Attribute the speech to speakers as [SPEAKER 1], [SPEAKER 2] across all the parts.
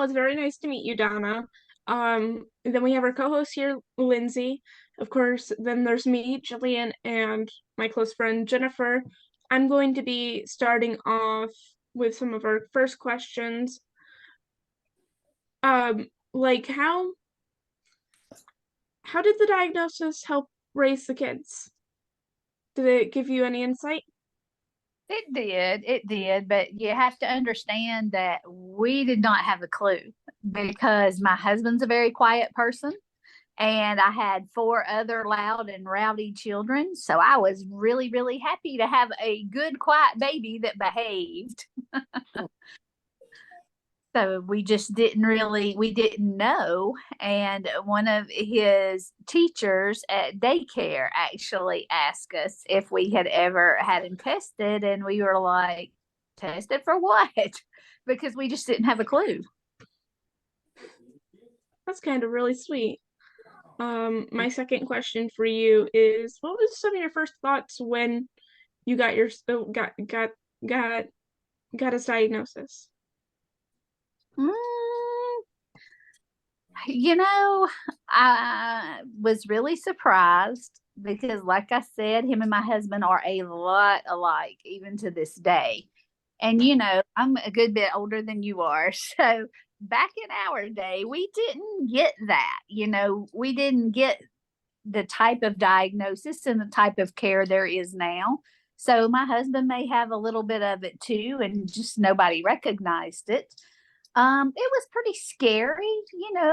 [SPEAKER 1] it's very nice to meet you, Donna. Then we have our co-host here, Lindsay. Of course, then there's me, Jillian, and my close friend Jennifer. I'm going to be starting off with some of our first questions. Like how did the diagnosis help raise the kids? Did it give you any insight?
[SPEAKER 2] It did, but you have to understand that we did not have a clue because my husband's a very quiet person and I had four other loud and rowdy children. So I was really, really happy to have a good, quiet baby that behaved. So we didn't know. And one of his teachers at daycare actually asked us if we had ever had him tested. And we were like, tested for what? Because we just didn't have a clue.
[SPEAKER 1] That's kind of really sweet. My second question for you is, what was some of your first thoughts when you got your got his diagnosis?
[SPEAKER 2] Mm, you know, I was really surprised because, like I said, him and my husband are a lot alike, even to this day. And, I'm a good bit older than you are. So back in our day, we didn't get that. We didn't get the type of diagnosis and the type of care there is now. So my husband may have a little bit of it too, and just nobody recognized it. It was pretty scary.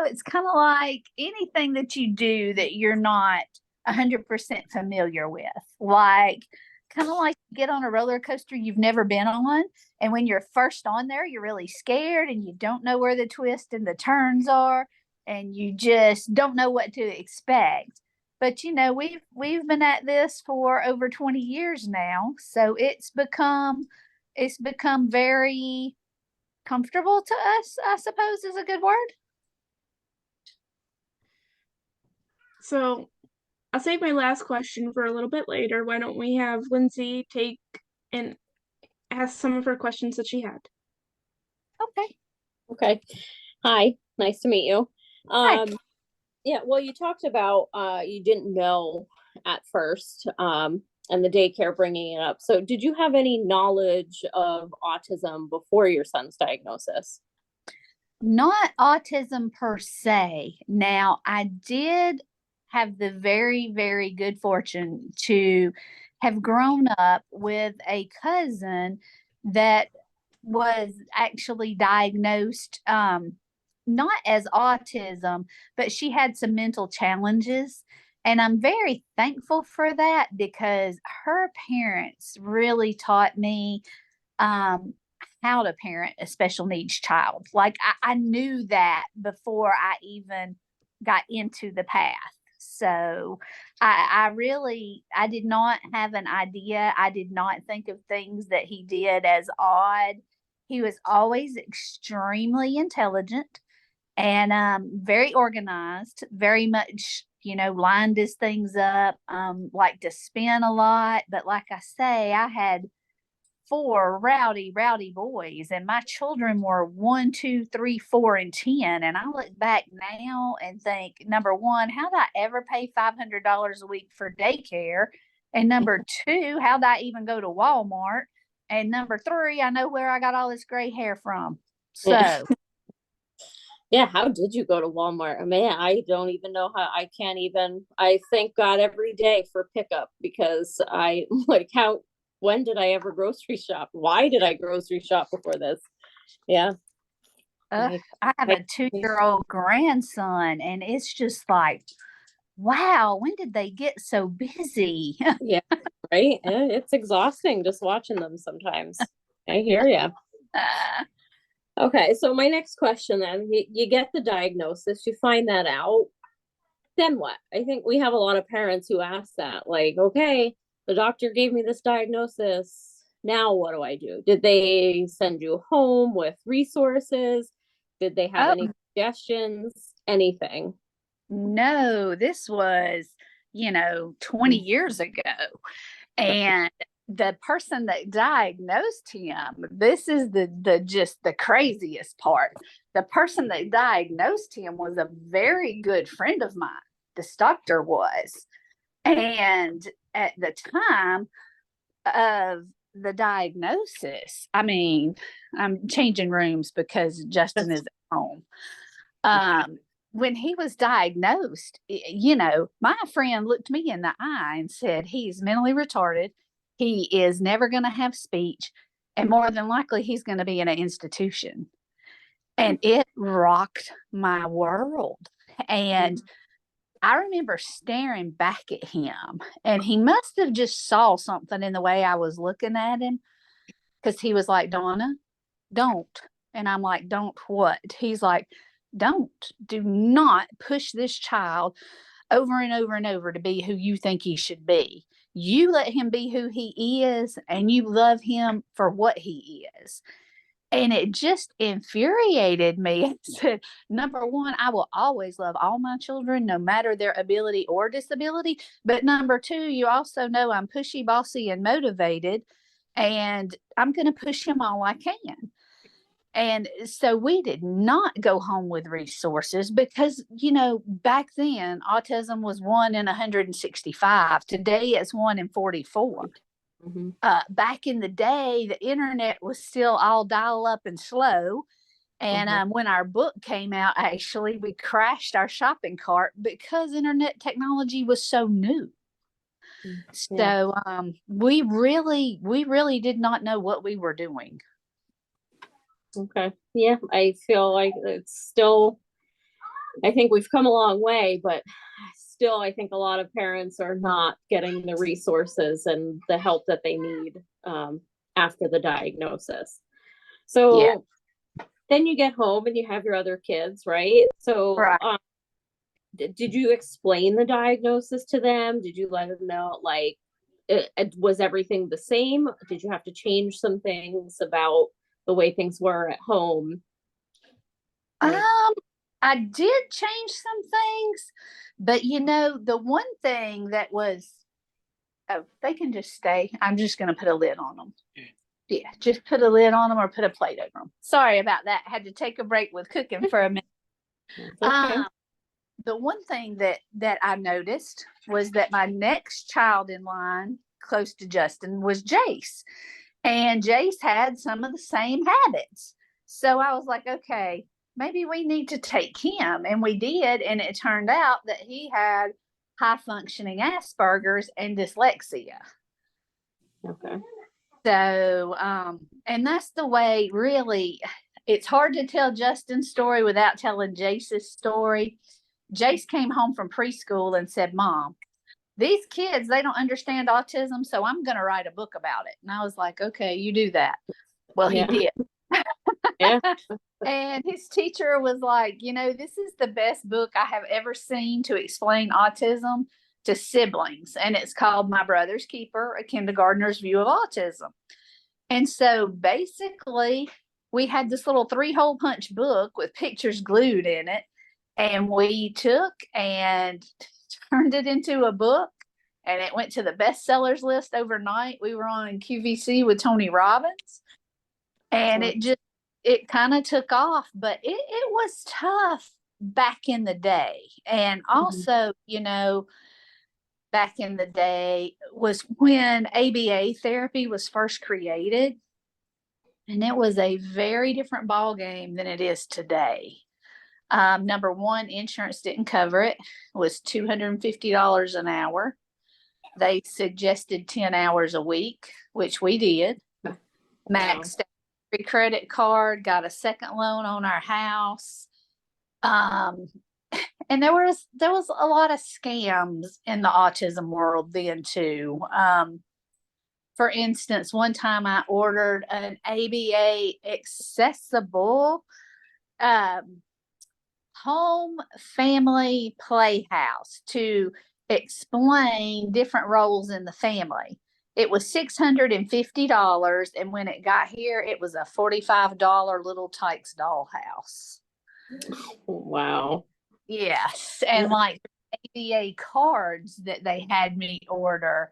[SPEAKER 2] It's kind of like anything that you do that you're not 100% familiar with. Like, kind of like get on a roller coaster you've never been on. And when you're first on there, you're really scared and you don't know where the twist and the turns are. And you just don't know what to expect. But we've been at this for over 20 years now. So it's become very comfortable to us, I suppose is a good word.
[SPEAKER 1] So I'll save my last question for a little bit later. Why don't we have Lindsay take and ask some of her questions that she had?
[SPEAKER 2] Okay.
[SPEAKER 3] Okay. Hi, nice to meet you.
[SPEAKER 2] Hi.
[SPEAKER 3] Yeah, well, you talked about you didn't know at first, and the daycare bringing it up. So did you have any knowledge of autism before your son's diagnosis?
[SPEAKER 2] Not autism per se. Now, I did have the very, very good fortune to have grown up with a cousin that was actually diagnosed not as autism, but she had some mental challenges. And I'm very thankful for that because her parents really taught me um, how to parent a special needs child. Like I knew that before I even got into the path. So I did not have an idea. I did not think of things that he did as odd. He was always extremely intelligent and very organized, very much, lined his things up, like to spin a lot. But like I say, I had four rowdy boys, and my children were 1, 2, 3, 4, and 10. And I look back now and think, number one, how did I ever pay $500 a week for daycare? And number two, how did I even go to Walmart? And number three, I know where I got all this gray hair from. So,
[SPEAKER 3] Yeah, how did you go to Walmart? Man, I don't even know how. I can't even. I thank God every day for pickup because I like how. When did I ever grocery shop? Why did I grocery shop before this? Yeah.
[SPEAKER 2] I have a 2-year-old grandson, and it's just like, wow, when did they get so busy?
[SPEAKER 3] Yeah, right. It's exhausting just watching them sometimes. I hear you. Okay, so my next question then, you get the diagnosis, you find that out, then what? I think we have a lot of parents who ask that, like, okay, the doctor gave me this diagnosis. Now what do I do? Did they send you home with resources? Did they have any suggestions? Anything?
[SPEAKER 2] No, this was, 20 years ago. And the person that diagnosed him, this is the just the craziest part. The person that diagnosed him was a very good friend of mine. This doctor was. And at the time of the diagnosis, I mean, I'm changing rooms because Justin is at home. When he was diagnosed, you know, my friend looked me in the eye and said, he's mentally retarded. He is never going to have speech. And more than likely, he's going to be in an institution. And it rocked my world. And I remember staring back at him, and he must have just saw something in the way I was looking at him, because he was like, Donna, don't. And I'm like, don't what? He's like, do not push this child over and over and over to be who you think he should be. You let him be who he is, and you love him for what he is. And it just infuriated me. I said, number one, I will always love all my children, no matter their ability or disability. But number two, you also know I'm pushy, bossy, and motivated, and I'm going to push him all I can. And so we did not go home with resources because, you know, back then autism was 1 in 165. Today it's 1 in 44. Back in the day, the internet was still all dial up and slow. And when our book came out, actually, we crashed our shopping cart because internet technology was so new. So we really did not know what we were doing.
[SPEAKER 3] Okay. Yeah, I feel like it's still, I think we've come a long way, but still, I think a lot of parents are not getting the resources and the help that they need after the diagnosis. So then you get home and you have your other kids, right? So did you explain the diagnosis to them? Did you let them know, like, was everything the same? Did you have to change some things about the way things were at home?
[SPEAKER 2] I did change some things, but you know, the one thing that was, oh, they can just stay. I'm just going to put a lid on them. Yeah, just put a lid on them or put a plate over them. Sorry about that. Had to take a break with cooking for a minute. Okay. The one thing that I noticed was that my next child in line close to Justin was Jace. And Jace had some of the same habits. So I was like, okay, maybe we need to take him. And we did. And it turned out that he had high functioning Asperger's and dyslexia.
[SPEAKER 3] Okay.
[SPEAKER 2] So, and that's the way, really, it's hard to tell Justin's story without telling Jace's story. Jace came home from preschool and said, Mom, these kids, they don't understand autism, so I'm going to write a book about it. And I was like, okay, you do that. Well, he did. And his teacher was like, you know, this is the best book I have ever seen to explain autism to siblings. And it's called My Brother's Keeper, A Kindergartner's View of Autism. And so basically, we had this little 3-hole punch book with pictures glued in it. And we took and turned it into a book, and it went to the bestsellers list overnight. We were on QVC with Tony Robbins, and it kind of took off, but it was tough back in the day. And also, you know, back in the day was when ABA therapy was first created, and it was a very different ball game than it is today. Number one, insurance didn't cover it. It was $250 an hour. They suggested 10 hours a week, which we did. Maxed out every credit card, got a second loan on our house. And there was a lot of scams in the autism world then too. For instance, one time I ordered an ABA accessible home family playhouse to explain different roles in the family. It was $650, and when it got here, it was a $45 Little Tykes dollhouse.
[SPEAKER 3] Wow.
[SPEAKER 2] Yes, and like ABA cards that they had me order,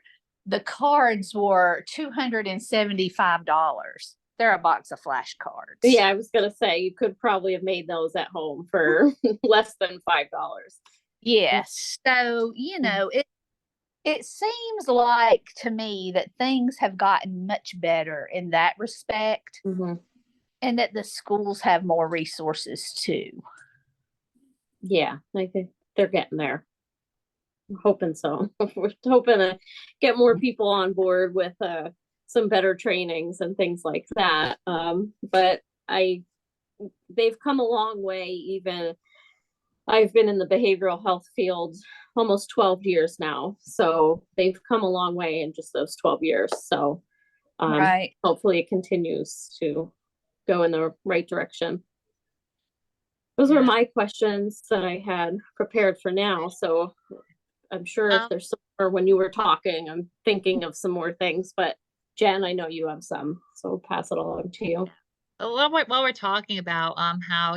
[SPEAKER 2] the cards were $275. They're a box of flashcards.
[SPEAKER 3] Yeah, I was gonna say you could probably have made those at home for less than $5.
[SPEAKER 2] Yes. So, it seems like to me that things have gotten much better in that respect,
[SPEAKER 3] Mm-hmm.
[SPEAKER 2] and that the schools have more resources too.
[SPEAKER 3] Yeah, I think they're getting there. I'm hoping so. We're hoping to get more people on board with some better trainings and things like that. But they've come a long way. Even I've been in the behavioral health field almost 12 years now, so they've come a long way in just those 12 years. So
[SPEAKER 2] Right.
[SPEAKER 3] hopefully it continues to go in the right direction. Those
[SPEAKER 4] Yeah.
[SPEAKER 3] were my questions that I had prepared for now. So I'm sure if there's some, or when you were talking, I'm thinking of some more things, but Jen, I know you have some, so pass it along to you.
[SPEAKER 4] While we're talking about how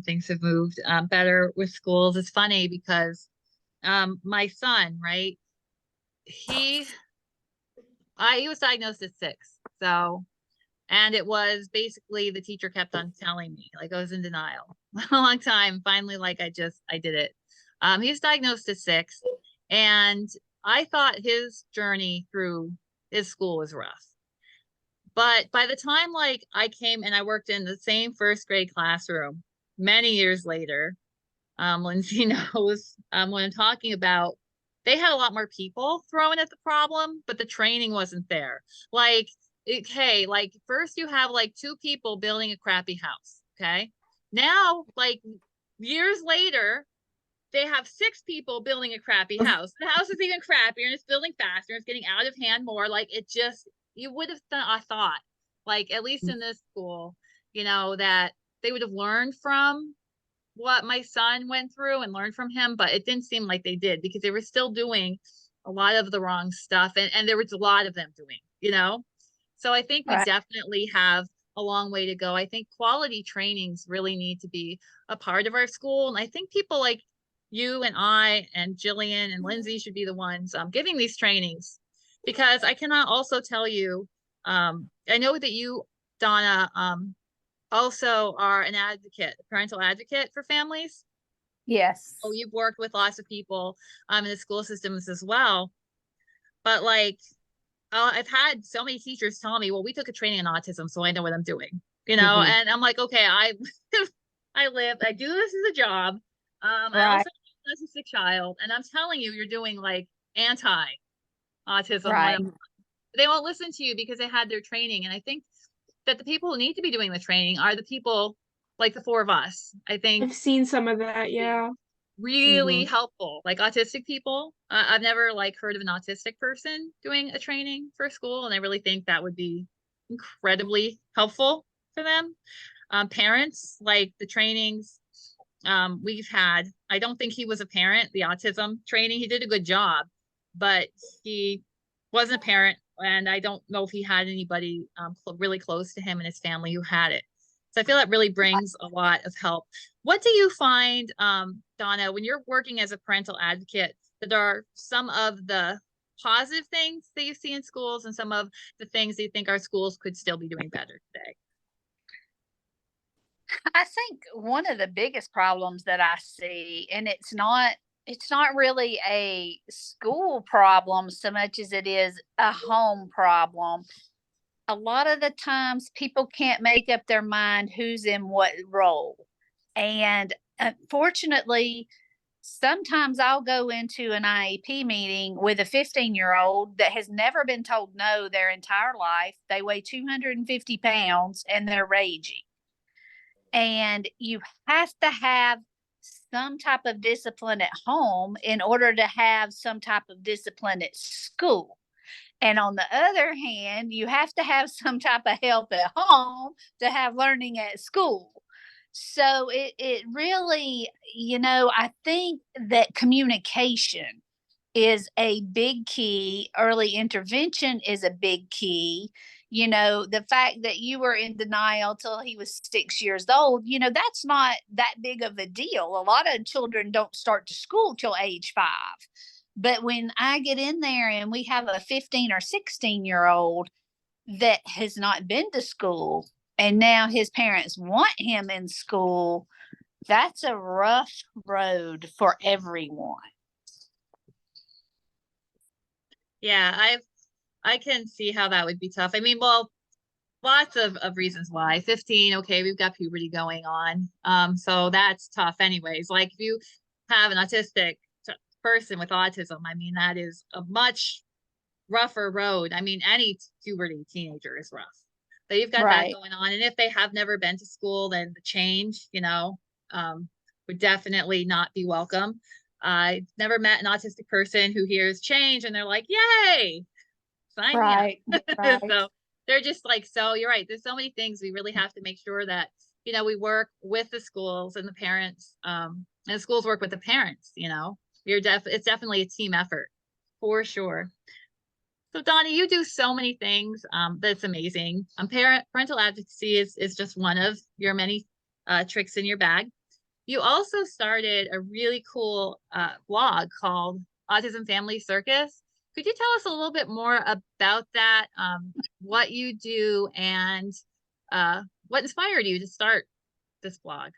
[SPEAKER 4] things have moved better with schools, it's funny because my son, right, he was diagnosed at 6. So, and it was basically the teacher kept on telling me, like, I was in denial a long time. Finally, like, I did it. He was diagnosed at 6, and I thought his journey through his school was rough. But by the time, like, I came and I worked in the same first grade classroom many years later, Lindsay knows when I'm talking about, they had a lot more people throwing at the problem, but the training wasn't there. Like, okay, like first you have like 2 people building a crappy house. Okay. Now, like years later, they have 6 people building a crappy house. The house is even crappier and it's building faster. It's getting out of hand more. Like it just, you would have thought, like, at least in this school, that they would have learned from what my son went through and learned from him, but it didn't seem like they did because they were still doing a lot of the wrong stuff. And there was a lot of them doing. So I think we
[SPEAKER 2] Right.
[SPEAKER 4] definitely have a long way to go. I think quality trainings really need to be a part of our school. And I think people like you and I and Jillian and Lindsay should be the ones giving these trainings, because I cannot also tell you, I know that you, Donna, also are an advocate, a parental advocate for families.
[SPEAKER 2] Yes.
[SPEAKER 4] Oh, you've worked with lots of people in the school systems as well. But like, I've had so many teachers tell me, well, we took a training on autism, so I know what I'm doing,
[SPEAKER 3] Mhm.
[SPEAKER 4] and I'm like, okay, I do this as a job. I
[SPEAKER 2] Right.
[SPEAKER 4] also have an autistic child, and I'm telling you, you're doing like anti-autism.
[SPEAKER 2] Right.
[SPEAKER 4] They won't listen to you because they had their training. And I think that the people who need to be doing the training are the people like the 4 of us. I think
[SPEAKER 1] I've seen some of that, yeah.
[SPEAKER 4] really helpful, like autistic people. I've never like heard of an autistic person doing a training for school, and I really think that would be incredibly helpful for them. Parents, like the trainings we've had, I don't think he was a parent. The autism training, he did a good job, but he wasn't a parent, and I don't know if he had anybody really close to him and his family who had it. So I feel that really brings a lot of help. What do you find, Donna, when you're working as a parental advocate, that are some of the positive things that you see in schools and some of the things that you think our schools could still be doing better today?
[SPEAKER 2] I think one of the biggest problems that I see, and it's not really a school problem so much as it is a home problem. A lot of the times people can't make up their mind who's in what role. And unfortunately, sometimes I'll go into an IEP meeting with a 15-year-old that has never been told no their entire life. They weigh 250 pounds and they're raging. And you have to have some type of discipline at home in order to have some type of discipline at school. And on the other hand, you have to have some type of help at home to have learning at school. So it really, I think that communication is a big key. Early intervention is a big key. The fact that you were in denial till he was 6 years old, that's not that big of a deal. A lot of children don't start to school till age 5. But when I get in there and we have a 15 or 16-year-old that has not been to school and now his parents want him in school, that's a rough road for everyone.
[SPEAKER 4] Yeah, I can see how that would be tough. I mean, well, lots of reasons why. 15, okay, we've got puberty going on. So that's tough anyways. Like if you have an autistic person with autism, I mean, that is a much rougher road. I mean, any puberty teenager is rough. So you've got that
[SPEAKER 2] Right.
[SPEAKER 4] going on. And if they have never been to school, then the change, would definitely not be welcome. I never met an autistic person who hears change and they're like, yay, sign me up.
[SPEAKER 2] Right. Right.
[SPEAKER 4] So they're just like, so you're right. There's so many things we really have to make sure that, we work with the schools and the parents, and the schools work with the parents, it's definitely a team effort for sure. So Donnie, you do so many things. That's amazing. Parental advocacy is just one of your many tricks in your bag. You also started a really cool blog called Autism Family Circus. Could you tell us a little bit more about that, what you do, and what inspired you to start this blog?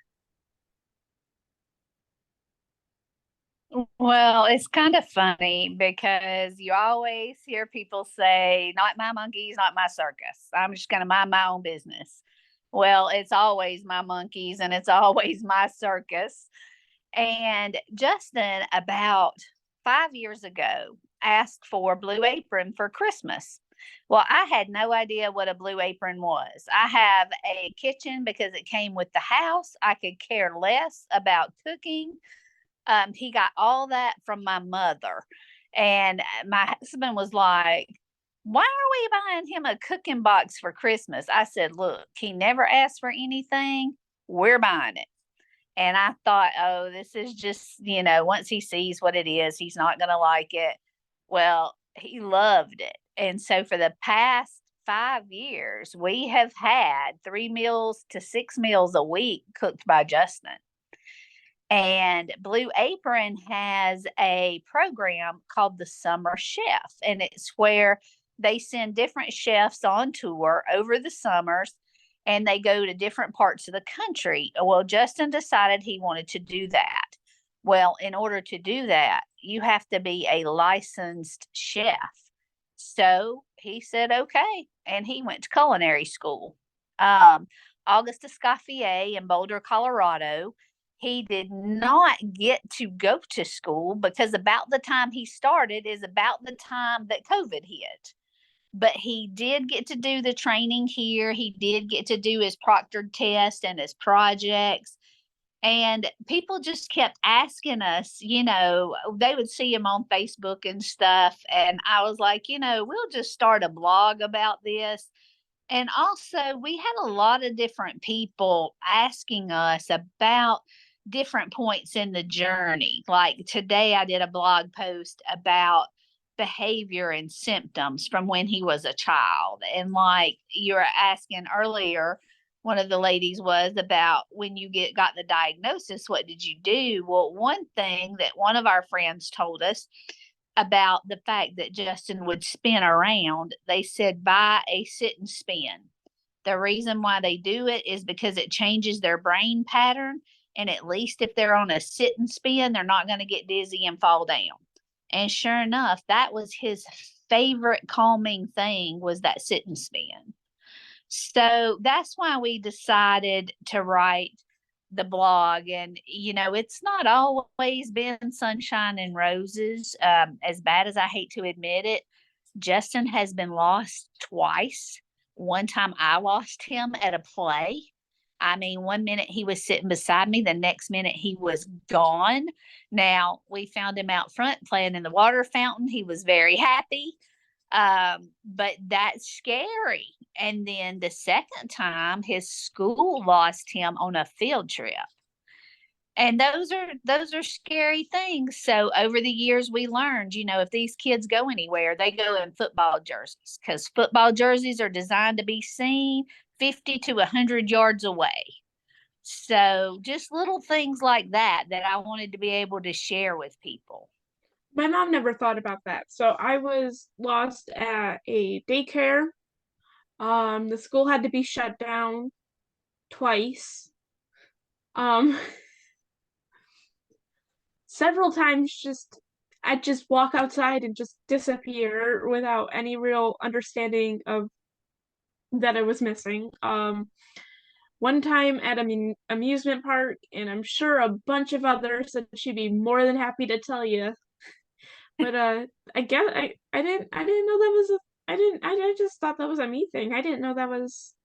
[SPEAKER 2] Well, it's kind of funny because you always hear people say, not my monkeys, not my circus. I'm just going to mind my own business. Well, it's always my monkeys and it's always my circus. And Justin, about 5 years ago, asked for Blue Apron for Christmas. Well, I had no idea what a Blue Apron was. I have a kitchen because it came with the house. I could care less about cooking. He got all that from my mother. And my husband was like, why are we buying him a cooking box for Christmas? I said, look, he never asked for anything. We're buying it. And I thought, oh, this is just, once he sees what it is, he's not going to like it. Well, he loved it. And so for the past 5 years, we have had 3 to 6 meals a week cooked by Justin. And Blue Apron has a program called the Summer Chef, and it's where they send different chefs on tour over the summers and they go to different parts of the country. Well, Justin decided he wanted to do that. Well, in order to do that, you have to be a licensed chef. So he said, okay. And he went to culinary school. August Escoffier in Boulder, Colorado. He did not get to go to school because about the time he started is about the time that COVID hit. But he did get to do the training here. He did get to do his proctored test and his projects. And people just kept asking us, they would see him on Facebook and stuff. And I was like, we'll just start a blog about this. And also, we had a lot of different people asking us about different points in the journey. Like today, I did a blog post about behavior and symptoms from when he was a child. And like you were asking earlier, one of the ladies was about when you got the diagnosis, what did you do? Well, one thing that one of our friends told us about the fact that Justin would spin around, they said buy a sit and spin. The reason why they do it is because it changes their brain pattern. And at least if they're on a sit and spin, they're not going to get dizzy and fall down. And sure enough, that was his favorite calming thing, was that sit and spin. So that's why we decided to write the blog. And it's not always been sunshine and roses. As bad as I hate to admit it, Justin has been lost twice. One time I lost him at a play. I mean, one minute he was sitting beside me, the next minute he was gone. Now, we found him out front playing in the water fountain. He was very happy. But that's scary. And then the second time, his school lost him on a field trip. And those are scary things. So over the years, we learned, if these kids go anywhere, they go in football jerseys, because football jerseys are designed to be seen 50 to 100 yards away. So just little things like that I wanted to be able to share with people.
[SPEAKER 1] my mom never thought about that. So I was lost at a daycare. The school had to be shut down twice. Um, several times I'd just walk outside and just disappear without any real understanding of that I was missing. One time at an amusement park, and I'm sure a bunch of others that she'd be more than happy to tell you. But I guess I didn't know that was a I just thought that was a me thing. I didn't know that was.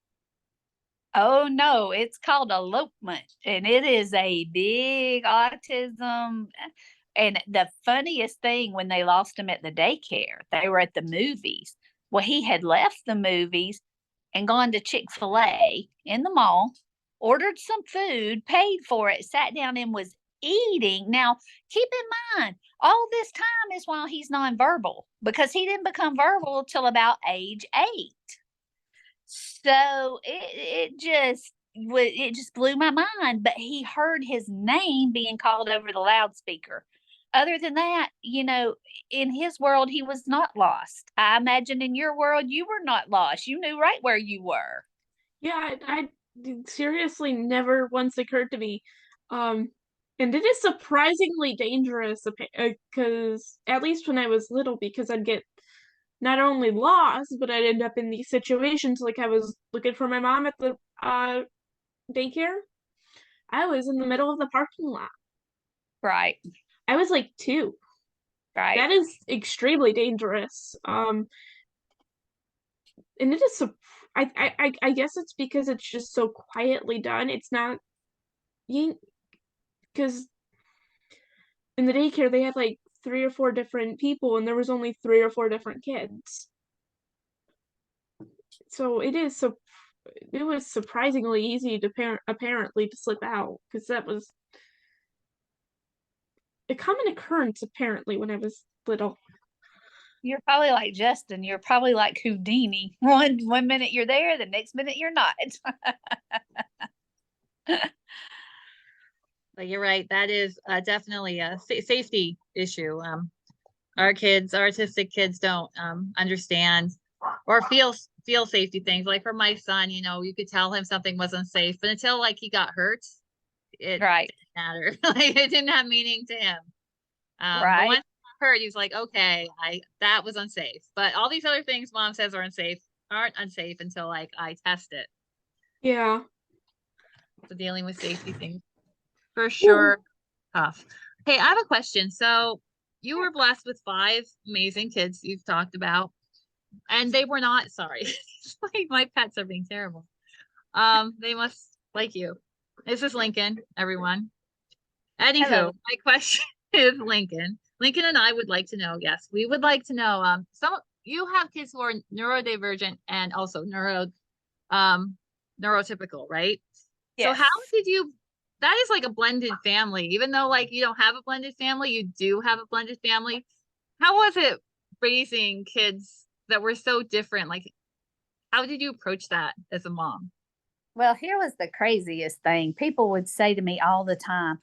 [SPEAKER 2] Oh no, it's called elopement, and it is a big autism. And the funniest thing, when they lost him at the daycare, they were at the movies. Well, he had left the movies and gone to Chick-fil-A in the mall, ordered some food, paid for it, sat down and was eating. Now, keep in mind, all this time is while he's nonverbal, because he didn't become verbal till about age 8. So it just blew my mind. But he heard his name being called over the loudspeaker. Other than that, in his world, he was not lost. I imagine in your world, you were not lost. You knew right where you were.
[SPEAKER 1] Yeah, I seriously never once occurred to me. And it is surprisingly dangerous because at least when I was little, because I'd get not only lost, but I'd end up in these situations like I was looking for my mom at the daycare. I was in the middle of the parking lot.
[SPEAKER 2] Right.
[SPEAKER 1] I was like 2.
[SPEAKER 2] Right.
[SPEAKER 1] That is extremely dangerous. And it is so. I guess it's because it's just so quietly done. It's not, because in the daycare they had like 3 or 4 different people, and there was only 3 or 4 different kids. So it was surprisingly easy to apparently to slip out, because that was a common occurrence apparently when I was little.
[SPEAKER 2] You're probably like Justin. You're probably like Houdini. One minute you're there, the next minute you're not.
[SPEAKER 4] But you're right. That is definitely a safety issue. Our autistic kids don't understand or feel safety things. Like for my son, you could tell him something wasn't safe, but until like he got hurt, it
[SPEAKER 2] Right.
[SPEAKER 4] didn't matter. Like it didn't have meaning to him. But
[SPEAKER 2] Right.
[SPEAKER 4] once he got hurt, he's like, okay, that was unsafe. But all these other things mom says aren't unsafe until like I test it.
[SPEAKER 1] Yeah.
[SPEAKER 4] So dealing with safety things for sure. Tough. Hey, I have a question. So you were blessed with 5 amazing kids you've talked about, and they were not sorry. Like my pets are being terrible. They must like you. This is Lincoln, everyone. Anywho,
[SPEAKER 2] Hello.
[SPEAKER 4] my question is Lincoln. Lincoln and I would like to know, yes, we would like to know, you have kids who are neurodivergent and also neurotypical, right?
[SPEAKER 2] Yes.
[SPEAKER 4] So how did you, that is like a blended family, even though like you don't have a blended family, you do have a blended family. How was it raising kids that were so different? Like, how did you approach that as a mom?
[SPEAKER 2] Well, here was the craziest thing. People would say to me all the time,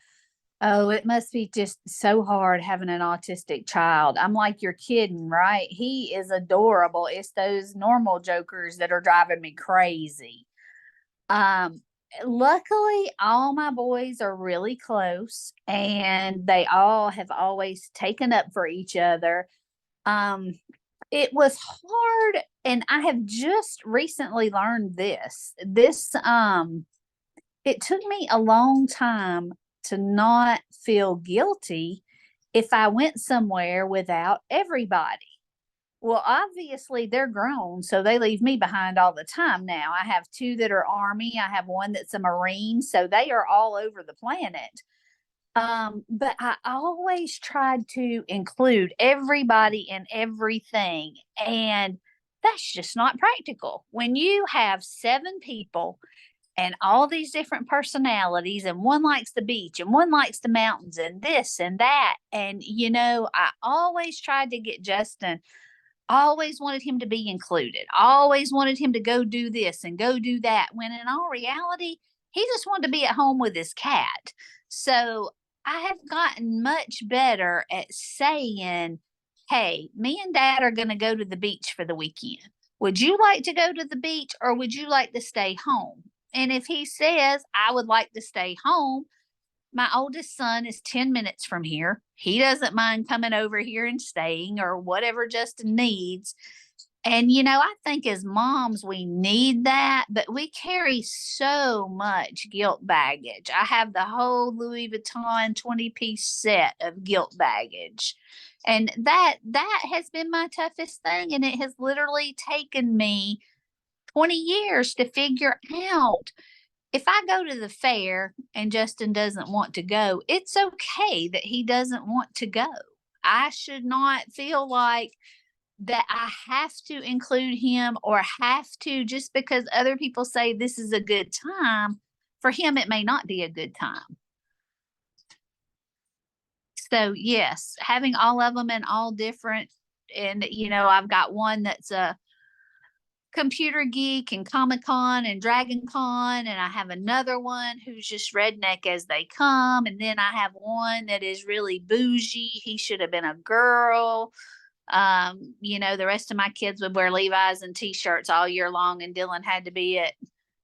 [SPEAKER 2] "Oh, it must be just so hard having an autistic child." I'm like, "You're kidding, right? He is adorable. It's those normal jokers that are driving me crazy." Um, Luckily, all my boys are really close, and they all have always taken up for each other. Um, it was hard, and I have just recently learned this. It took me a long time to not feel guilty if I went somewhere without everybody. Well, obviously they're grown, so they leave me behind all the time now. I have 2 that are Army, I have one that's a Marine, so they are all over the planet. But I always tried to include everybody in everything, and that's just not practical. When you have 7 people and all these different personalities, and one likes the beach and one likes the mountains and this and that, and I always tried to get Justin, always wanted him to be included, always wanted him to go do this and go do that, when in all reality he just wanted to be at home with his cat. So I have gotten much better at saying, hey, me and dad are going to go to the beach for the weekend. Would you like to go to the beach or would you like to stay home? And if he says, I would like to stay home, my oldest son is 10 minutes from here. He doesn't mind coming over here and staying or whatever Justin needs. And, I think as moms, we need that, but we carry so much guilt baggage. I have the whole Louis Vuitton 20-piece set of guilt baggage. And that has been my toughest thing. And it has literally taken me 20 years to figure out if I go to the fair and Justin doesn't want to go, it's okay that he doesn't want to go. I should not feel like that I have to include him or have to just because other people say this is a good time. For him, it may not be a good time. So, yes, having all of them and all different. And, I've got one that's a computer geek and Comic-Con and Dragon Con, and I have another one who's just redneck as they come, and then I have one that is really bougie. He should have been a girl. The rest of my kids would wear Levi's and t-shirts all year long, and Dylan had to be at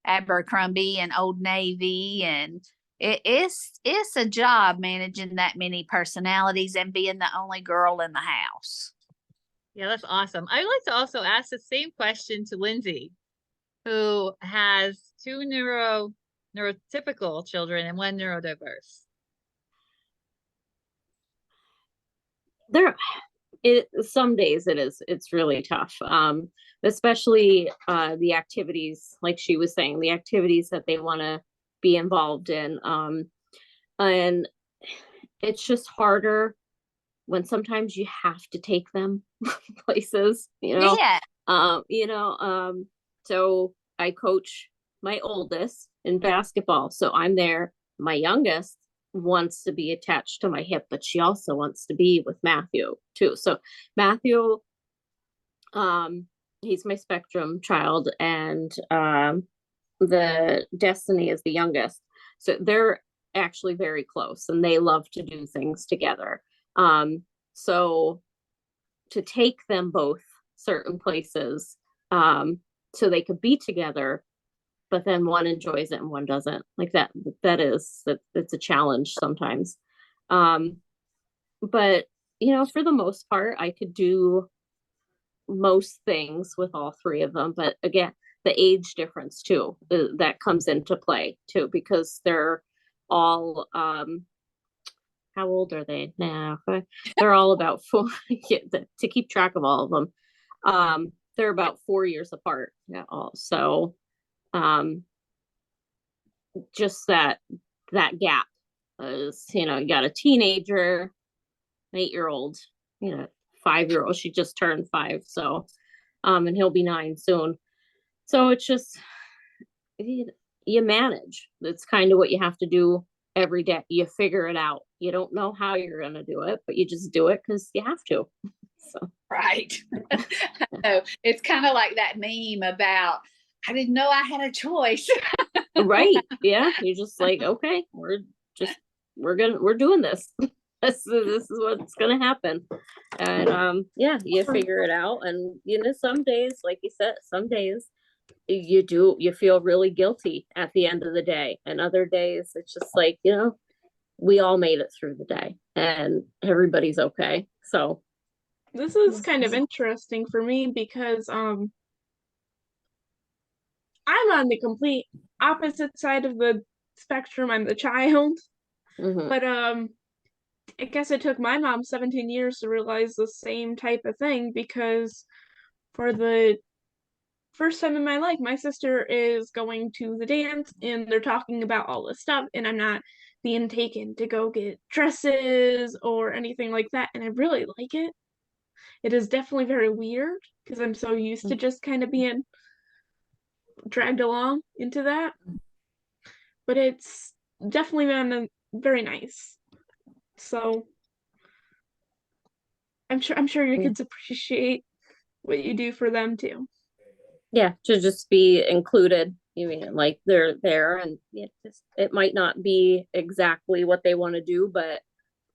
[SPEAKER 2] Abercrombie and Old Navy, and it's a job managing that many personalities and being the only girl in the house.
[SPEAKER 4] Yeah, that's awesome. I'd like to also ask the same question to Lindsay, who has two neurotypical children and one neurodiverse.
[SPEAKER 3] Some days it's really tough. Especially the activities, like she was saying, the activities that they want to be involved in. And it's just harder when sometimes you have to take them places,
[SPEAKER 2] Yeah.
[SPEAKER 3] So I coach my oldest in basketball. So I'm there. My youngest wants to be attached to my hip, but she also wants to be with Matthew too. So Matthew, he's my spectrum child, and the Destiny is the youngest. So they're actually very close and they love to do things together. So to take them both certain places, so they could be together, but then one enjoys it and one doesn't, like it's a challenge sometimes. But for the most part, I could do most things with all three of them. But again, the age difference too, that comes into play too, because they're all, how old are they now? They're all about 4, to keep track of all of them. They're about 4 years apart. Yeah. So, just that gap is, you got a teenager, an 8-year-old, 5-year-old. She just turned 5. So, and he'll be 9 soon. So it's just, you manage. That's kind of what you have to do every day. You figure it out. You don't know how you're going to do it, but you just do it because you have to. So.
[SPEAKER 2] Right. So it's kind of like that meme about, I didn't know I had a choice.
[SPEAKER 3] Right. Yeah. You're just like, okay, we're doing this. This is what's going to happen. And yeah, you figure it out. And some days, like you said, some days you feel really guilty at the end of the day, and other days it's just like, we all made it through the day and everybody's okay. So
[SPEAKER 1] this is kind of interesting for me because I'm on the complete opposite side of the spectrum. I'm the child.
[SPEAKER 3] mm-hmm.
[SPEAKER 1] But I guess it took my mom 17 years to realize the same type of thing, because for the first time in my life, my sister is going to the dance and they're talking about all this stuff, and I'm not being taken to go get dresses or anything like that. And I really like it. It is definitely very weird because I'm so used to just kind of being dragged along into that. But it's definitely been very nice. So I'm sure your kids appreciate what you do for them too.
[SPEAKER 3] Yeah, to just be included You mean like they're there and it might not be exactly what they want to do, but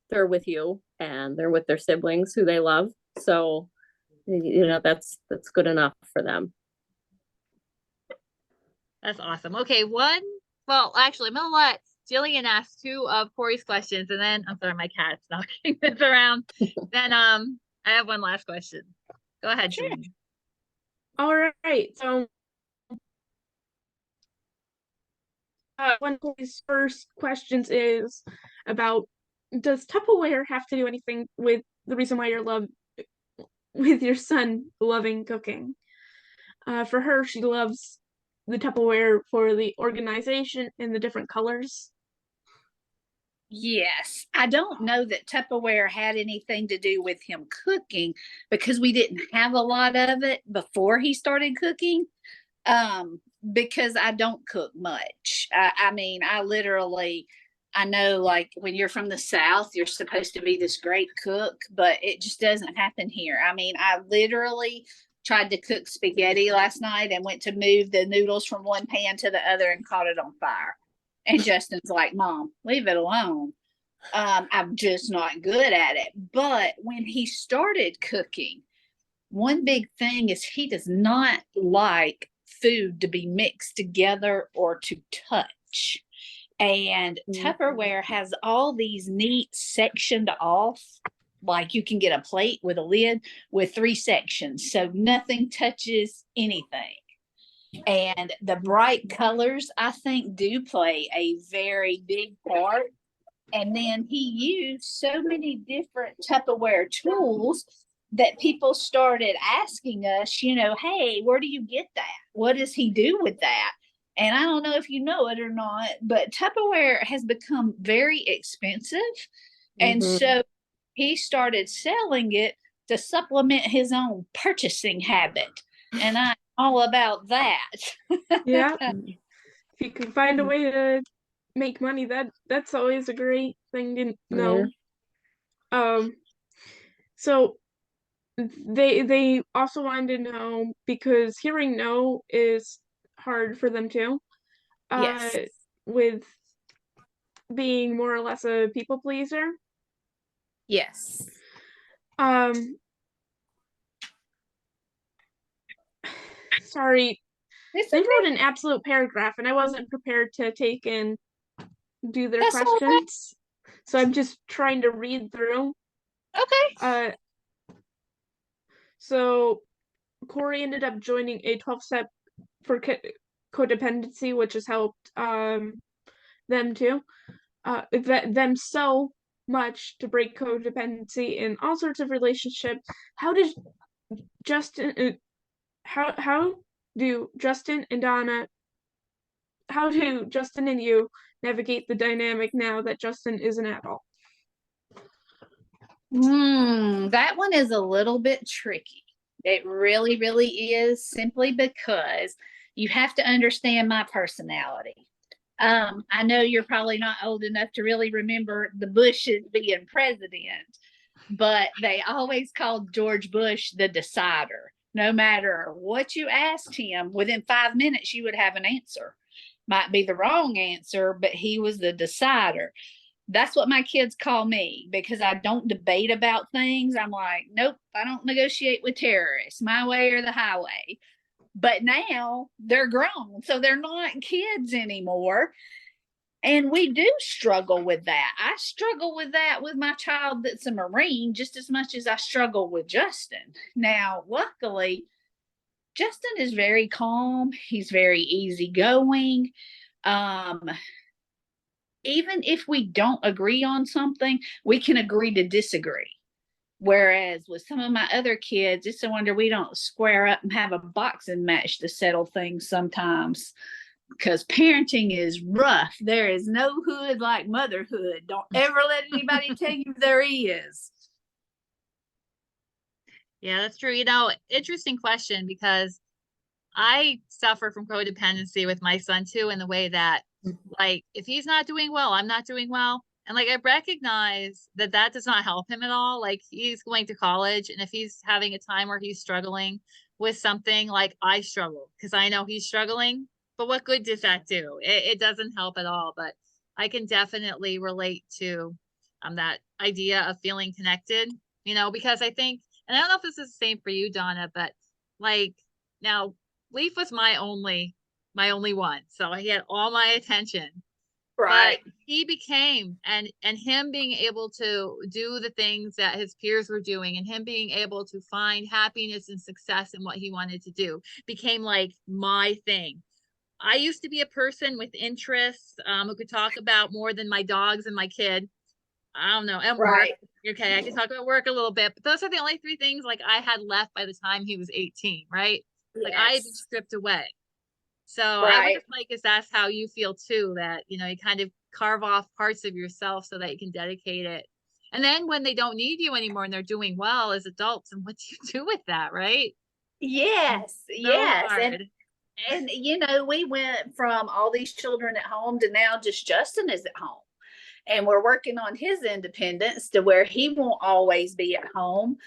[SPEAKER 3] they're with you and they're with their siblings who they love. So, that's good enough for them.
[SPEAKER 4] That's awesome. Okay, well, actually, I'm gonna let Jillian ask two of Corey's questions, and then I'm sorry, my cat's knocking this around. Then I have one last question. Go ahead,
[SPEAKER 2] Sure.
[SPEAKER 4] Jillian.
[SPEAKER 1] All right. So one of his first questions is about, does Tupperware have to do anything with the reason why with your son loving cooking? For her, she loves the Tupperware for the organization and the different colors.
[SPEAKER 2] Yes, I don't know that Tupperware had anything to do with him cooking because we didn't have a lot of it before he started cooking. Because I don't cook much. I mean, I know like when you're from the South, you're supposed to be this great cook, but it just doesn't happen here. I mean, I literally tried to cook spaghetti last night and went to move the noodles from one pan to the other and caught it on fire. And Justin's like, Mom, leave it alone. I'm just not good at it. But when he started cooking, one big thing is he does not like food to be mixed together or to touch. And Tupperware has all these neat sectioned off, like you can get a plate with a lid with 3 sections, so nothing touches anything. And the bright colors, I think, do play a very big part. And then he used so many different Tupperware tools that people started asking us, hey, where do you get that? What does he do with that? And I don't know if you know it or not, but Tupperware has become very expensive. And so he started selling it to supplement his own purchasing habit. And I'm all about that.
[SPEAKER 1] Yeah. If you can find a way to make money, that's always a great thing to know. So they also wanted to know, because hearing no is hard for them too.
[SPEAKER 2] Yes.
[SPEAKER 1] With being more or less a people pleaser.
[SPEAKER 2] Yes.
[SPEAKER 1] Sorry,
[SPEAKER 2] It's
[SPEAKER 1] they
[SPEAKER 2] okay.
[SPEAKER 1] wrote an absolute paragraph and I wasn't prepared to take and do their
[SPEAKER 2] That's all right.
[SPEAKER 1] questions. So I'm just trying to read through.
[SPEAKER 2] Okay.
[SPEAKER 1] So Corey ended up joining a 12-step for codependency, which has helped them too. Them so much to break codependency in all sorts of relationships. How did Justin? How do Justin and Donna? How do Justin and you navigate the dynamic now that Justin is an adult?
[SPEAKER 2] That one is a little bit tricky. It really, really is, simply because you have to understand my personality. I know you're probably not old enough to really remember the Bushes being president, but they always called George Bush the decider. No matter what you asked him, within 5 minutes, you would have an answer. Might be the wrong answer, but he was the decider. That's what my kids call me, because I don't debate about things. I'm like, nope, I don't negotiate with terrorists, my way or the highway. But now they're grown, so they're not kids anymore. And we do struggle with that. I struggle with that with my child that's a Marine just as much as I struggle with Justin. Now, luckily, Justin is very calm. He's very easygoing. Even if we don't agree on something, we can agree to disagree. Whereas with some of my other kids, it's a wonder we don't square up and have a boxing match to settle things sometimes, because parenting is rough. There is no hood like motherhood. Don't ever let anybody tell you there is.
[SPEAKER 4] Yeah, that's true. Interesting question, because I suffer from codependency with my son too, in the way that, like, if he's not doing well, I'm not doing well. And like, I recognize that does not help him at all. Like, he's going to college, and if he's having a time where he's struggling with something, like, I struggle because I know he's struggling, but what good does that do? It doesn't help at all. But I can definitely relate to that idea of feeling connected, because I think, and I don't know if this is the same for you, Donna, but like now Leaf was my only one. So he had all my attention.
[SPEAKER 2] Right.
[SPEAKER 4] But he became, and him being able to do the things that his peers were doing, and him being able to find happiness and success in what he wanted to do became like my thing. I used to be a person with interests, who could talk about more than my dogs and my kid. I don't know, and work.
[SPEAKER 2] Right.
[SPEAKER 4] Okay, I can talk about work a little bit, but those are the only three things like I had left by the time he was 18, right? Like I had been
[SPEAKER 2] Yes.
[SPEAKER 4] stripped away. So I
[SPEAKER 2] Right.
[SPEAKER 4] wonder, Mike, if that's how you feel too, that, you kind of carve off parts of yourself so that you can dedicate it. And then when they don't need you anymore and they're doing well as adults, and what do you do with that, right?
[SPEAKER 2] Yes.
[SPEAKER 4] So
[SPEAKER 2] Yes.
[SPEAKER 4] hard.
[SPEAKER 2] And we went from all these children at home to now just Justin is at home. And we're working on his independence to where he won't always be at home.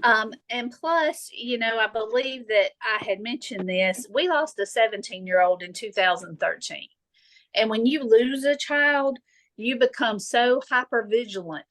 [SPEAKER 2] And plus, I believe that I had mentioned this. We lost a 17-year-old in 2013. And when you lose a child, you become so hyper vigilant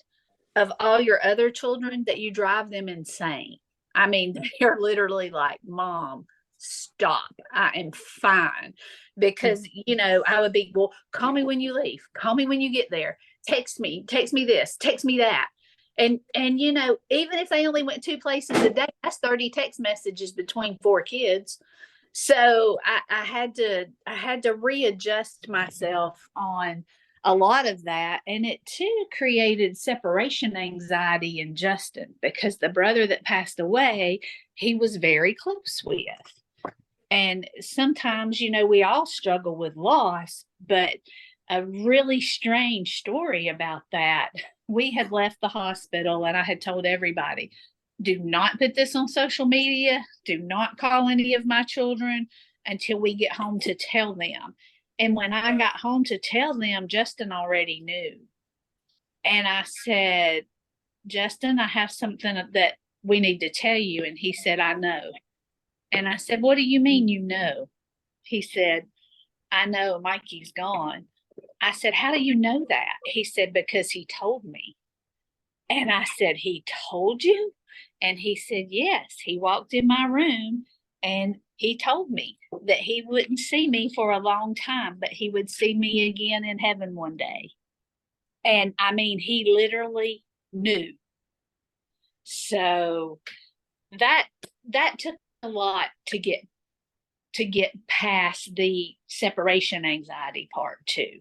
[SPEAKER 2] of all your other children that you drive them insane. I mean, they're literally like, Mom, stop. I am fine. Because, I would be, well, call me when you leave. Call me when you get there. Text me this, text me that. And even if they only went 2 places a day, that's 30 text messages between 4 kids. So I had to readjust myself on a lot of that. And it too created separation anxiety in Justin, because the brother that passed away, he was very close with. And sometimes, we all struggle with loss, but a really strange story about that. We had left the hospital and I had told everybody, do not put this on social media. Do not call any of my children until we get home to tell them. And when I got home to tell them, Justin already knew. And I said, Justin, I have something that we need to tell you. And he said, I know. And I said, what do you mean you know? He said, I know Mikey's gone. I said, how do you know that? He said, because he told me. And I said, he told you? And he said, yes. He walked in my room and he told me that he wouldn't see me for a long time, but he would see me again in heaven one day. And I mean, he literally knew. So that took a lot to get past the separation anxiety part too.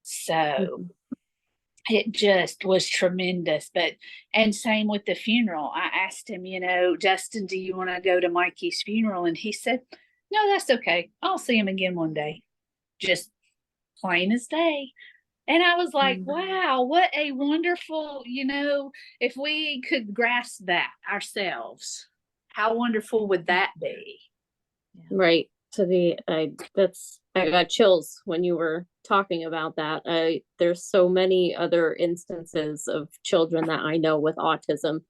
[SPEAKER 2] So it just was tremendous. And same with the funeral. I asked him, Justin, do you want to go to Mikey's funeral? And he said, no, that's okay. I'll see him again one day. Just plain as day. And I was like, wow, what a wonderful, if we could grasp that ourselves, how wonderful would that be?
[SPEAKER 3] Right. I got chills when you were talking about that. There's so many other instances of children that I know with autism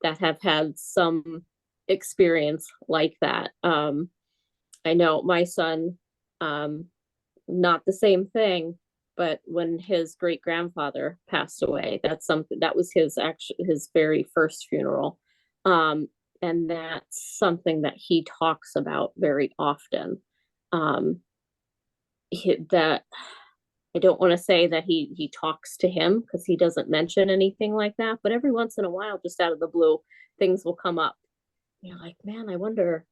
[SPEAKER 3] that have had some experience like that. I know my son, not the same thing, but when his great grandfather passed away, that was his very first funeral. And that's something that he talks about very often. That I don't want to say that he talks to him, because he doesn't mention anything like that, but every once in a while, just out of the blue, things will come up. You're like, man, I wonder,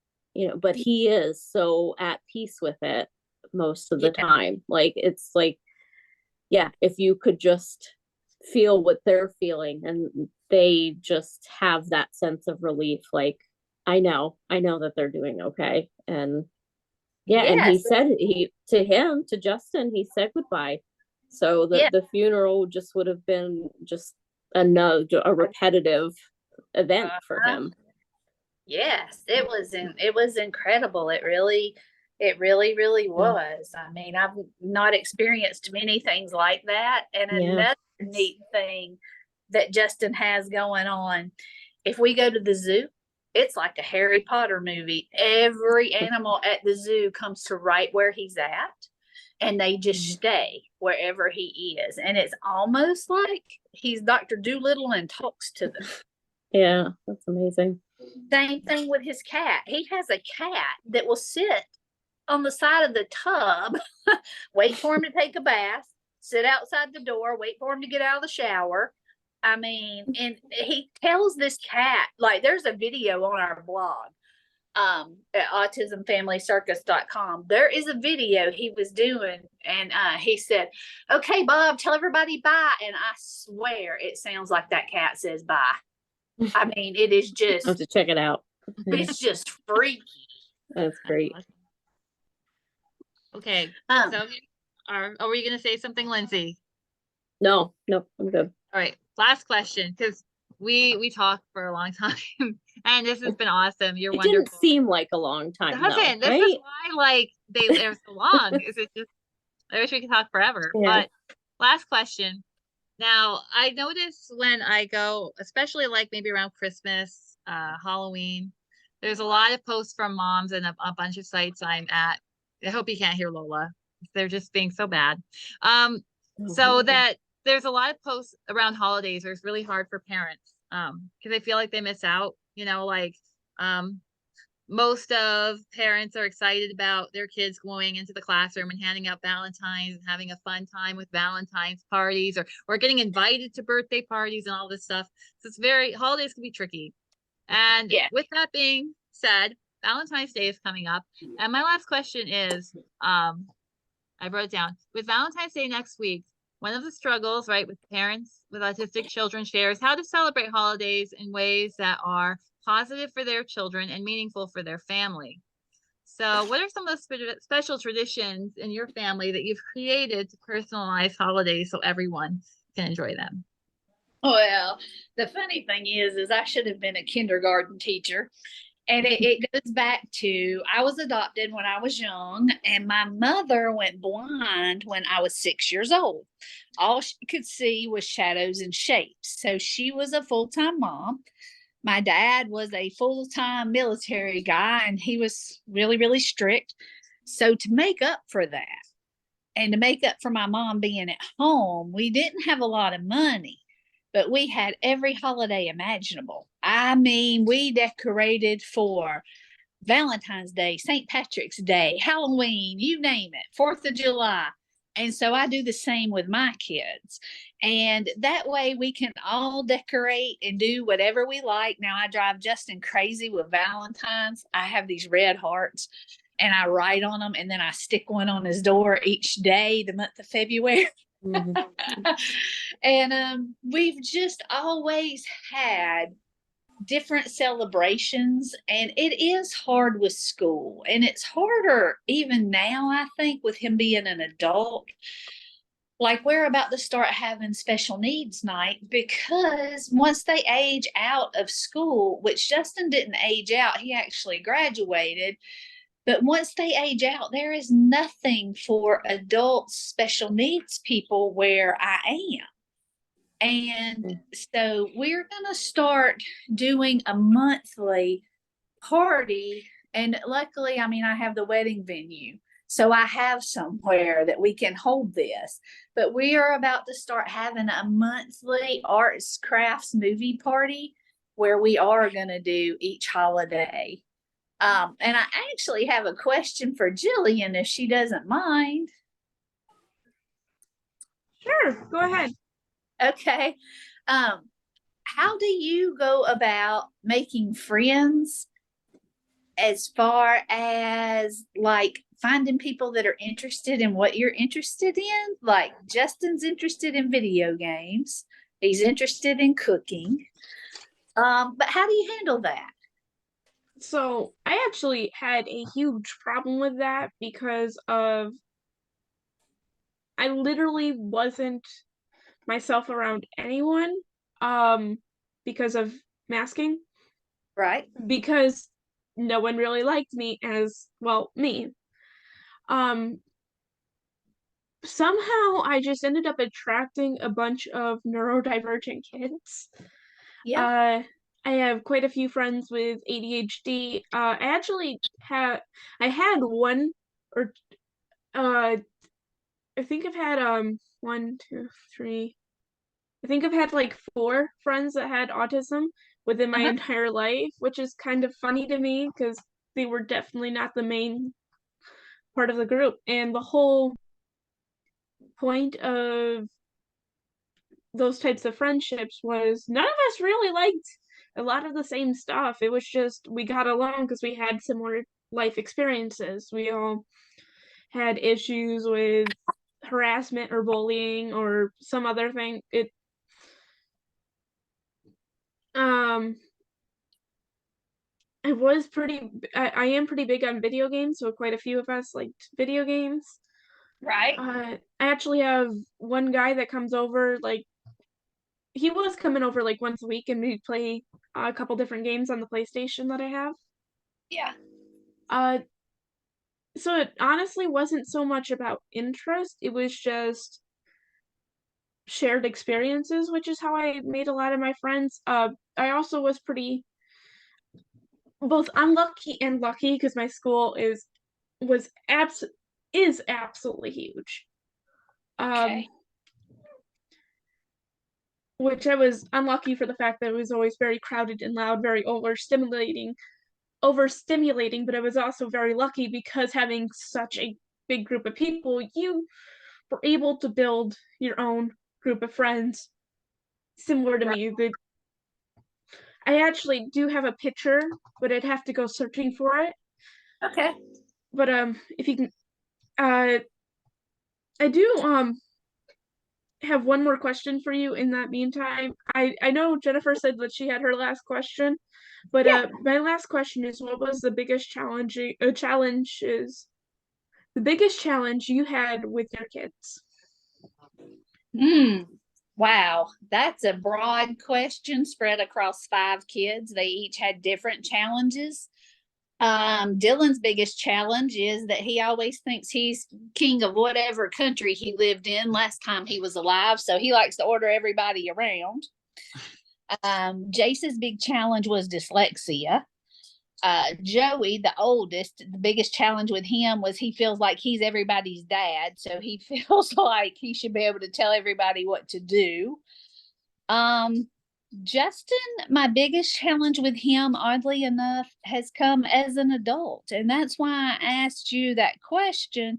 [SPEAKER 3] but he is so at peace with it most of the time. Like, it's like, yeah, if you could just feel what they're feeling and they just have that sense of relief, like, I know that they're doing okay. And and he said, to Justin, he said goodbye. So the funeral just would have been just a repetitive event for him.
[SPEAKER 2] Yes, it was incredible. It really was. I mean, I've not experienced many things like that. And another neat thing that Justin has going on, if we go to the zoo, It's like a Harry Potter movie. Every animal at the zoo comes to right where he's at, and they just stay wherever he is. And it's almost like he's Dr. Doolittle and talks to them.
[SPEAKER 3] Yeah, that's amazing.
[SPEAKER 2] Same thing with his cat. He has a cat that will sit on the side of the tub, wait for him to take a bath, sit outside the door, wait for him to get out of the shower. I mean, and he tells this cat, like, there's a video on our blog, at autismfamilycircus.com. There is a video he was doing, and he said, "Okay, Bob, tell everybody bye." And I swear it sounds like that cat says bye. I mean, it is
[SPEAKER 3] I have
[SPEAKER 2] just,
[SPEAKER 3] to check it out.
[SPEAKER 2] it's just freaky.
[SPEAKER 3] That's great.
[SPEAKER 4] Okay.
[SPEAKER 2] Um,
[SPEAKER 4] So are we gonna say something, Lindsay?
[SPEAKER 3] No, I'm good.
[SPEAKER 4] All right. Last question, because we talked for a long time and this has been awesome. You're
[SPEAKER 3] It
[SPEAKER 4] wonderful.
[SPEAKER 3] didn't seem like a long time, though,
[SPEAKER 4] Doesn't. This
[SPEAKER 3] right?
[SPEAKER 4] is why like they're so long. Is it just I wish we could talk forever.
[SPEAKER 3] Yeah.
[SPEAKER 4] But last question. Now, I notice when I go, especially like maybe around Christmas, Halloween, there's a lot of posts from moms and a bunch of sites I'm at. I hope you can't hear Lola. They're just being so bad. So that there's a lot of posts around holidays where it's really hard for parents because they feel like they miss out, like most of parents are excited about their kids going into the classroom and handing out Valentines and having a fun time with Valentine's parties or getting invited to birthday parties and all this stuff. So holidays can be tricky. And with that being said, Valentine's Day is coming up. And my last question is, I wrote it down. With Valentine's Day next week, one of the struggles, right, with parents with autistic children shares how to celebrate holidays in ways that are positive for their children and meaningful for their family. So what are some of the special traditions in your family that you've created to personalize holidays so everyone can enjoy them?
[SPEAKER 2] Well, the funny thing is I should have been a kindergarten teacher. And it goes back to, I was adopted when I was young, and my mother went blind when I was 6 years old. All she could see was shadows and shapes. So she was a full-time mom. My dad was a full-time military guy, and he was really, really strict. So to make up for that, and to make up for my mom being at home, we didn't have a lot of money, but we had every holiday imaginable. I mean, we decorated for Valentine's Day, St. Patrick's Day, Halloween, you name it, 4th of July. And so I do the same with my kids. And that way we can all decorate and do whatever we like. Now, I drive Justin crazy with Valentine's. I have these red hearts and I write on them, and then I stick one on his door each day, the month of February. And we've just always had different celebrations, and it is hard with school, and it's harder even now, I think, with him being an adult. Like, we're about to start having special needs night, because once they age out of school, which Justin didn't age out, he actually graduated. But once they age out, there is nothing for adult special needs people where I am. And so we're going to start doing a monthly party. And luckily, I mean, I have the wedding venue. So I have somewhere that we can hold this. But we are about to start having a monthly arts, crafts, movie party where we are going to do each holiday. And I actually have a question for Jillian, if she doesn't mind.
[SPEAKER 1] Sure, go ahead.
[SPEAKER 2] Okay. How do you go about making friends as far as like finding people that are interested in what you're interested in? Like, Justin's interested in video games. He's interested in cooking. But how do you handle that?
[SPEAKER 1] So I actually had a huge problem with that because I literally wasn't myself around anyone because of masking.
[SPEAKER 2] Right.
[SPEAKER 1] Because no one really liked me as, well, me. Somehow I just ended up attracting a bunch of neurodivergent kids.
[SPEAKER 2] Yeah.
[SPEAKER 1] I have quite a few friends with ADHD. I had one or uh I think I've had one, two, three. I think I've had like four friends that had autism within my
[SPEAKER 2] Uh-huh.
[SPEAKER 1] entire life, which is kind of funny to me because they were definitely not the main part of the group. And the whole point of those types of friendships was none of us really liked a lot of the same stuff. It was just we got along because we had similar life experiences. We all had issues with harassment or bullying or some other thing. Um I am pretty big on video games, so quite a few of us liked video games.
[SPEAKER 2] Right.
[SPEAKER 1] I actually have one guy that comes over, like he was coming over like once a week and we'd play a couple different games on the PlayStation that I have.
[SPEAKER 2] Yeah.
[SPEAKER 1] Uh so it honestly wasn't so much about interest, it was just shared experiences, which is how I made a lot of my friends. I also was pretty both unlucky and lucky because my school was abs is absolutely huge. Um,
[SPEAKER 2] Okay.
[SPEAKER 1] which I was unlucky for the fact that it was always very crowded and loud, very overstimulating, but I was also very lucky because having such a big group of people, you were able to build your own group of friends similar to
[SPEAKER 2] Right.
[SPEAKER 1] me. I actually do have a picture, but I'd have to go searching for it.
[SPEAKER 2] Okay.
[SPEAKER 1] But if you can, I do have one more question for you in that meantime. I know Jennifer said that she had her last question, but
[SPEAKER 2] Yeah.
[SPEAKER 1] my last question is what was the biggest challenge you had with your kids?
[SPEAKER 2] Hmm. Wow, that's a broad question spread across 5 kids. They each had different challenges. Dylan's biggest challenge is that he always thinks he's king of whatever country he lived in last time he was alive, so he likes to order everybody around. Jace's big challenge was dyslexia. Joey, the oldest, the biggest challenge with him was he feels like he's everybody's dad, so he feels like he should be able to tell everybody what to do. Um, Justin, my biggest challenge with him, oddly enough, has come as an adult. And that's why I asked you that question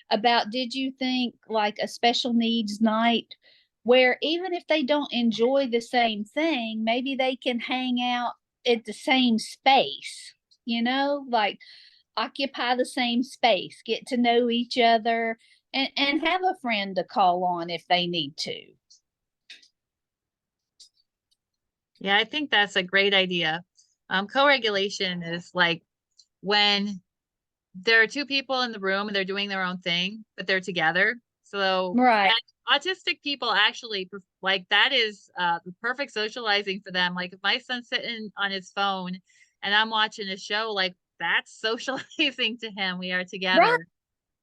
[SPEAKER 2] about did you think like a special needs night where even if they don't enjoy the same thing, maybe they can hang out at the same space, like occupy the same space, get to know each other, and have a friend to call on if they need to.
[SPEAKER 4] Yeah, I think that's a great idea. Co-regulation is like when there are two people in the room and they're doing their own thing, but they're together. So,
[SPEAKER 2] Right.
[SPEAKER 4] and autistic people actually like that is the perfect socializing for them. Like if my son's sitting on his phone and I'm watching a show, like that's socializing to him. We are
[SPEAKER 2] Right.
[SPEAKER 4] together.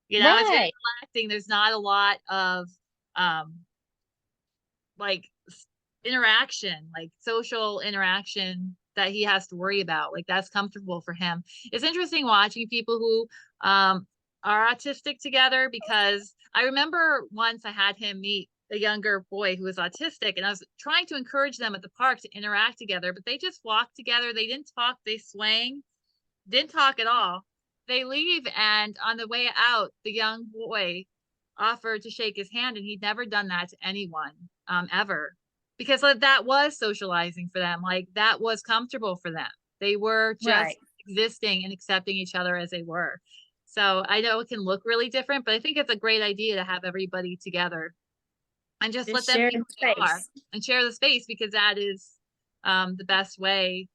[SPEAKER 4] It's very
[SPEAKER 2] Right.
[SPEAKER 4] relaxing. There's not a lot of um like interaction, like social interaction that he has to worry about. Like that's comfortable for him. It's interesting watching people who are autistic together because I remember once I had him meet a younger boy who was autistic and I was trying to encourage them at the park to interact together, but they just walked together. They didn't talk, they swang, didn't talk at all. They leave and on the way out, the young boy offered to shake his hand and he'd never done that to anyone ever because that was socializing for them. Like that was comfortable for them. They were just
[SPEAKER 2] Right.
[SPEAKER 4] existing and accepting each other as they were. So I know it can look really different, but I think it's a great idea to have everybody together and just let
[SPEAKER 2] Just
[SPEAKER 4] them be
[SPEAKER 2] sharing
[SPEAKER 4] who they are
[SPEAKER 2] space.
[SPEAKER 4] and share the space because that is the best way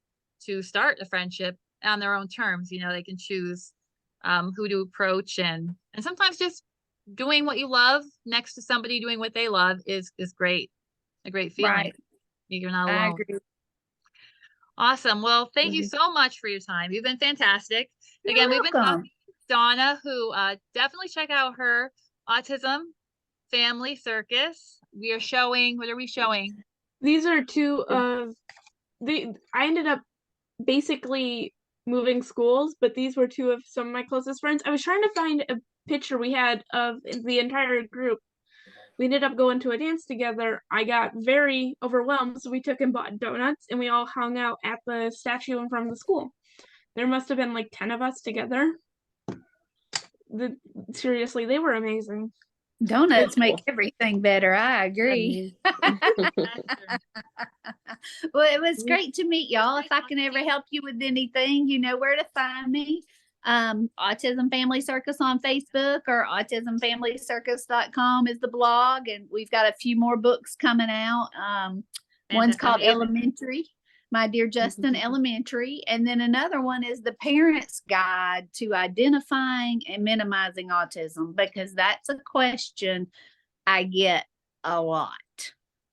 [SPEAKER 4] to start a friendship on their own terms. They can choose who to approach and sometimes just doing what you love next to somebody doing what they love is great. A great feeling.
[SPEAKER 2] Right.
[SPEAKER 4] You're not
[SPEAKER 2] I
[SPEAKER 4] alone.
[SPEAKER 2] agree.
[SPEAKER 4] Awesome. Well, thank you
[SPEAKER 2] Mhm.
[SPEAKER 4] so much for your time. You've been fantastic.
[SPEAKER 2] You're
[SPEAKER 4] Again, we've been talking
[SPEAKER 2] welcome.
[SPEAKER 4] to Donna, who definitely check out her Autism Family Circus. We are showing, what are we showing?
[SPEAKER 1] These are two of I ended up basically moving schools, but these were two of some of my closest friends. I was trying to find a picture we had of the entire group. We ended up going to a dance together. I got very overwhelmed, so we took and bought donuts, and we all hung out at the statue in front of the school. There must have been like 10 of us together. Seriously, they were amazing.
[SPEAKER 2] Donuts make
[SPEAKER 3] Cool.
[SPEAKER 2] everything better. I agree. Well, it was great to meet y'all. If I can ever help you with anything, you know where to find me. Autism Family Circus on Facebook, or autismfamilycircus.com is the blog. And we've got a few more books coming out. One's called Elementary, My Dear Justin Elementary. And then another one is The Parent's Guide to Identifying and Minimizing Autism, because that's a question I get a lot,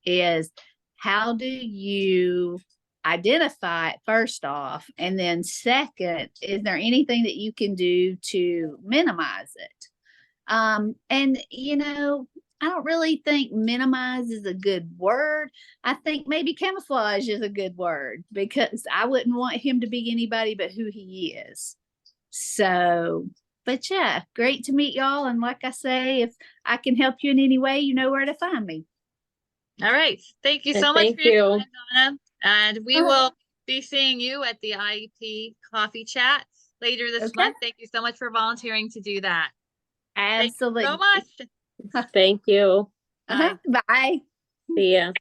[SPEAKER 2] is how do you identify it first off? And then second, is there anything that you can do to minimize it? And you know, I don't really think minimize is a good word. I think maybe camouflage is a good word, because I wouldn't want him to be anybody but who he is. So, but yeah, great to meet y'all. And like I say, if I can help you in any way, you know where to find me.
[SPEAKER 4] All right. Thank you
[SPEAKER 3] And
[SPEAKER 4] so much
[SPEAKER 3] thank
[SPEAKER 4] for your
[SPEAKER 3] you.
[SPEAKER 4] time, Donna. And we will be seeing you at the IEP coffee chat later this month. Thank you so much for volunteering to do that.
[SPEAKER 2] Absolutely.
[SPEAKER 4] Thank you so much.
[SPEAKER 3] Thank you.
[SPEAKER 2] Bye.
[SPEAKER 3] See ya.